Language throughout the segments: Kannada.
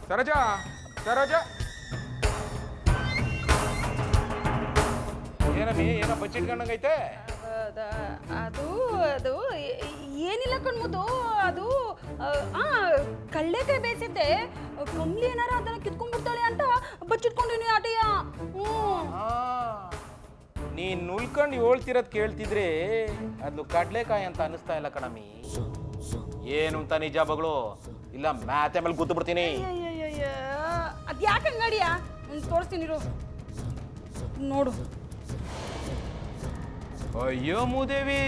ಸರೋಜ ಸರೋಜ ಏನಮ್ಮಿ ಏನೋ ಬಚ್ಚಿಟ್ಕೊಂಡಂಗೈತೆ. ಅದು ಅದು ಏನಿಲ್ಲ ಕಣ್ಮುದು, ಅದು ಕಳ್ಳೆಕಾಯಿ ಬೇಯಿಸಿದ್ದೆ. ಕಮ್ಲಿ ಏನಾರ ಅದನ್ನ ಕಿತ್ಕೊಂಡ್ಬಿಡ್ತಾಳೆ ಅಂತ ಬಚ್ಚಿಟ್ಕೊಂಡಿನಿ ಆಟಯ್ಯ. ನೀನ್ ನುಲ್ಕೊಂಡು ಹೇಳ್ತಿರೋದ್ ಕೇಳ್ತಿದ್ರೆ ಅದು ಕಡ್ಲೆಕಾಯಿ ಅಂತ ಅನಿಸ್ತಾ ಇಲ್ಲ ಕಣಮ್ಮಿ. ಏನು ಅಂತ ನಿಜ ಬಗಳು ಇಲ್ಲ ಮ್ಯಾತೆ ಮೇಲೆ ಕೂತು ಬಿಡ್ತೀನಿ. ಅದ್ ಯಾಕೆ ಅಂಗಡಿಯ ತೋರಿಸ್ತೀನಿ ನೋಡು. ಅಯ್ಯೋ ಮೂದೇವಿ,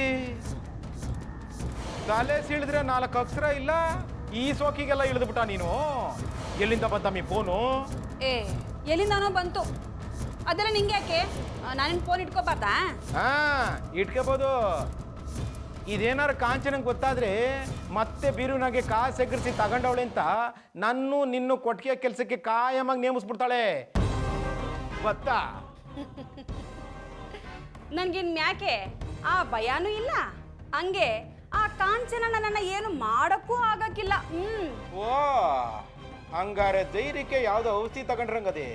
ತಲೆ ಸಿಳಿದ್ರೆ 4 ಅಕ್ಷರ ಇಲ್ಲ, ಈ ಸೋಕಿಗೆಲ್ಲ ಇಳಿದ್ಬಿಟ್ಟ ನೀನು. ಎಲ್ಲಿಂದ ಬಂತಮ್ಮಿ ಫೋನು? ಎಲ್ಲಿಂದಾನೋ ಬಂತು. ಅದೆಲ್ಲ ನಿಂಗೆ ಯಾಕೆ? ನಾನೇನು ಫೋನ್ ಇಟ್ಕೋಬಾರ್ದಾ? ಇಟ್ಕೋಬೋದು. ಇದೇನಾರು ಕಾಂಚನಂಗೆ ಗೊತ್ತಾದ್ರೆ ಮತ್ತೆ ಬೀರುನಾಗೆ ಕಾಸು ಎಗರಿಸಿ ತಗೊಂಡವಳೆ ಅಂತ ನನ್ನು ನಿನ್ನು ಕೊಟ್ಟಿಗೆ ಕೆಲಸಕ್ಕೆ ಕಾಯಮಾಗಿ ನೇಮಿಸ್ಬಿಡ್ತಾಳೆ ಗೊತ್ತಾ? ನನ್ಗಿನ್ ಮ್ಯಾಕೆ ಆ ಭಯಾನೂ ಇಲ್ಲ, ಹಂಗೆ ಆ ಕಾಂಚನ ನನ್ನ ಏನು ಮಾಡಕ್ಕೂ ಆಗಕ್ಕಿಲ್ಲ. ಓ ಹಂಗಾರೆ ಧೈರ್ಯಕ್ಕೆ ಯಾವ್ದೋ ಔಷಧಿ ತಗೊಂಡ್ರಂಗದೆ.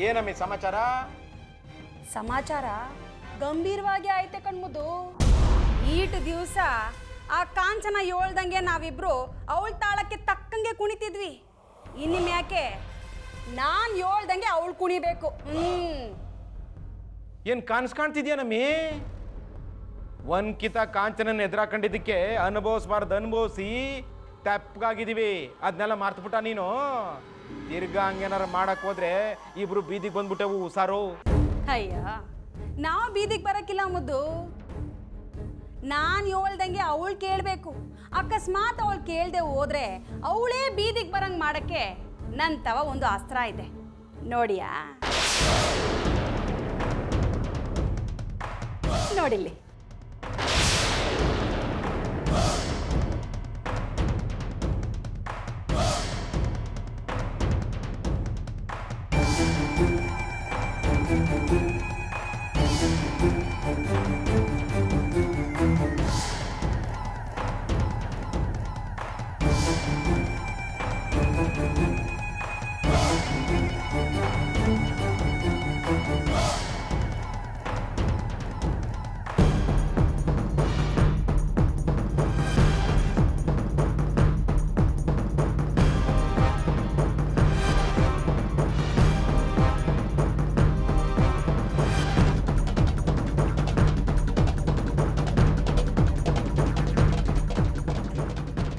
ಏನಮ್ಮಿ ಸಮಾಚಾರ? ಸಮಾಚಾರ ಗಂಭೀರವಾಗಿ ಆಯ್ತೆ ಕಣ್ಮುದು. ಈಟ್ ದಿವಸ ಆ ಕಾಂಚನ ಹೇಳ್ದಂಗೆ ನಾವಿಬ್ರು ಅವಳ ತಾಳಕ್ಕೆ ತಕ್ಕಂಗೆ ಕುಣಿತಿದ್ವಿ. ಇನ್ನು ಮ್ಯಾಕೆ ನಾನ್ ಹೇಳ್ದಂಗೆ ಅವಳು ಕುಣಿಬೇಕು. ಏನ್ ಕನ್ಸ್ ಕಾಣ್ತಿದ್ಯಾನಮ್ಮಿ? ಒಂದ್ಕಿತ ಕಾಂಚನನ್ನ ಎದುರಾಕೊಂಡಿದ್ದಕ್ಕೆ ಅನುಭವಿಸ್ಬಾರ್ದು ಅನುಭವಿಸಿ ತೆಪ್ಪಗಾಗಿದ್ದೀವಿ. ಅದನ್ನೆಲ್ಲ ಮರ್ತುಬಿಟ್ಟ ನೀನು. ತಿರ್ಗಾ ಹಂಗೇನಾರ ಮಾಡಕ್ ಹೋದ್ರೆ ಇಬ್ರು ಬೀದಿಗೆ ಬಂದ್ಬಿಟ್ಟೆವು ಹುಷಾರು. ಅಯ್ಯ, ನಾವು ಬೀದಿಗೆ ಬರಕ್ಕಿಲ್ಲ ಮುದ್ದು. ನಾನು ಹೇಳ್ದಂಗೆ ಅವಳು ಕೇಳಬೇಕು. ಅಕಸ್ಮಾತ್ ಅವಳು ಕೇಳದೆ ಹೋದ್ರೆ ಅವಳೇ ಬೀದಿಗೆ ಬರಂಗ್ ಮಾಡಕ್ಕೆ ನನ್ನ ತವ ಒಂದು ಅಸ್ತ್ರ ಇದೆ ನೋಡಿಯಾ? ನೋಡಿಲ್ಲಿ.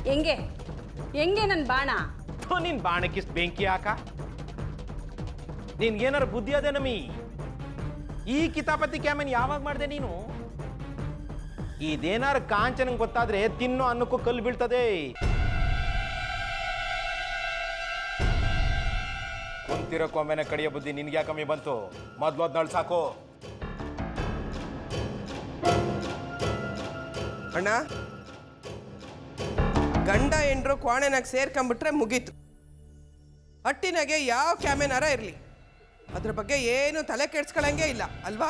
ಹೆಂಗೆ ಹೆಂಗೆ ನನ್ನ ಬಾಣ? ನಿನ್ ಬಾಣಕ್ಕಿಷ್ಟು ಬೆಂಕಿ ಹಾಕ. ನಿನ್ಗೇನಾರು ಬುದ್ಧಿ ಅದೇ ನಮ್ಮಿ? ಈ ಕಿತಾಪತಿ ಕ್ಯಾಮನ್ ಯಾವಾಗ ಮಾಡಿದೆ ನೀನು? ಇದೇನಾರು ಕಾಂಚನಂಗೆ ಗೊತ್ತಾದ್ರೆ ತಿನ್ನೋ ಅನ್ನಕ್ಕೂ ಕಲ್ಲು ಬೀಳ್ತದೆ. ಕುಂತಿರೋಕ್ಕೊಮ್ಮೆನೆ ಕಡಿಯೋ ಬುದ್ಧಿ ನಿನ್ಗೆ ಯಾಕಮ್ಮಿ ಬಂತು? ಮೊದ್ಲು ಅದ್ನಾಳು ಸಾಕು. ಅಣ್ಣ, ಗಂಡ ಹೆಂಡ್ರು ಕೋಣೆನಾಗ ಸೇರ್ಕೊಂಡ್ಬಿಟ್ರೆ ಮುಗೀತು. ಹಟ್ಟಿನಾಗೆ ಯಾವ ಕ್ಯಾಮೆನಾರ ಇರಲಿ, ಅದ್ರ ಬಗ್ಗೆ ಏನು ತಲೆ ಕೆಡ್ಸ್ಕೊಳಂಗೆ ಇಲ್ಲ ಅಲ್ವಾ?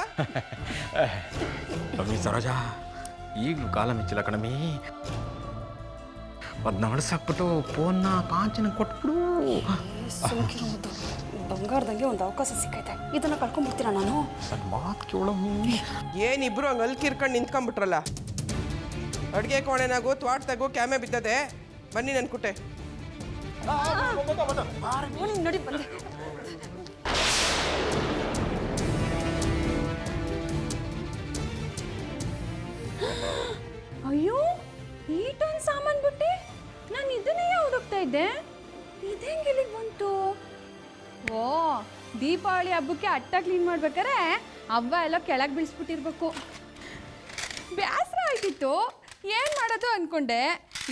ಕಮ್ಮಿ ಸರೋಜ, ಈಗಲೂ ಕಾಲ ಮಿಚ್ಚಿಲ್ಲ ಕಣಮಿ. ಅದನ್ನ ಹೊಡ್ಸಾಕ್ಬಿಟ್ಟು ಫೋನ್ನ ಕಾಂಚನ ಕೊಟ್ಬಿಡು. ಬಂಗಾರದಂಗೆ ಒಂದು ಅವಕಾಶ ಸಿಕ್ಕೈತೆ, ಇದನ್ನ ಕಳ್ಕೊಂಡ್ಬಿಡ್ತೀರ ನಾನು? ಮಾತು ಕೇಳಮ್ಮಿ. ಏನಿಬ್ರು ಹಂಗೆ ಅಲ್ಕಿರ್ಕೊಂಡು ನಿಂತ್ಕೊಂಡ್ಬಿಟ್ರಲ್ಲ. ಅಡುಗೆ ಕೋಣೆನಾಗೂ ತ್ವಾಟದಾಗೂ ಕ್ಯಾಮೆ ಬಿದ್ದದೆ. ಬನ್ನಿ ನನ್ನ ಕುಟೆ. ನೋಡಿ ಬಂದೆ. ಅಯ್ಯೋ, ಈಟೊಂದು ಸಾಮಾನು ಬಿಟ್ಟೆ ನಾನು ಇದನ್ನೇ ಹುಡುಕ್ತಾ ಇದ್ದೆ. ಇದೇಂಗೆ ಇಲ್ಲಿಗೆ ಬಂತು? ಓ, ದೀಪಾವಳಿ ಹಬ್ಬಕ್ಕೆ ಅಟ್ಟ ಕ್ಲೀನ್ ಮಾಡ್ಬೇಕಾರೆ ಹಬ್ಬ ಎಲ್ಲ ಕೆಳಗೆ ಬೀಳಿಸ್ಬಿಟ್ಟಿರ್ಬೇಕು. ಬೇಸರ ಆಯ್ತಿತ್ತು, ಏನು ಮಾಡೋದು ಅಂದ್ಕೊಂಡೆ.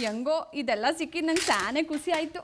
ಹೆಂಗೋ ಇದೆಲ್ಲ ಸಿಕ್ಕಿದ್ದು ನಂಗೆ ತಾನೇ ಖುಷಿ ಆಯಿತು.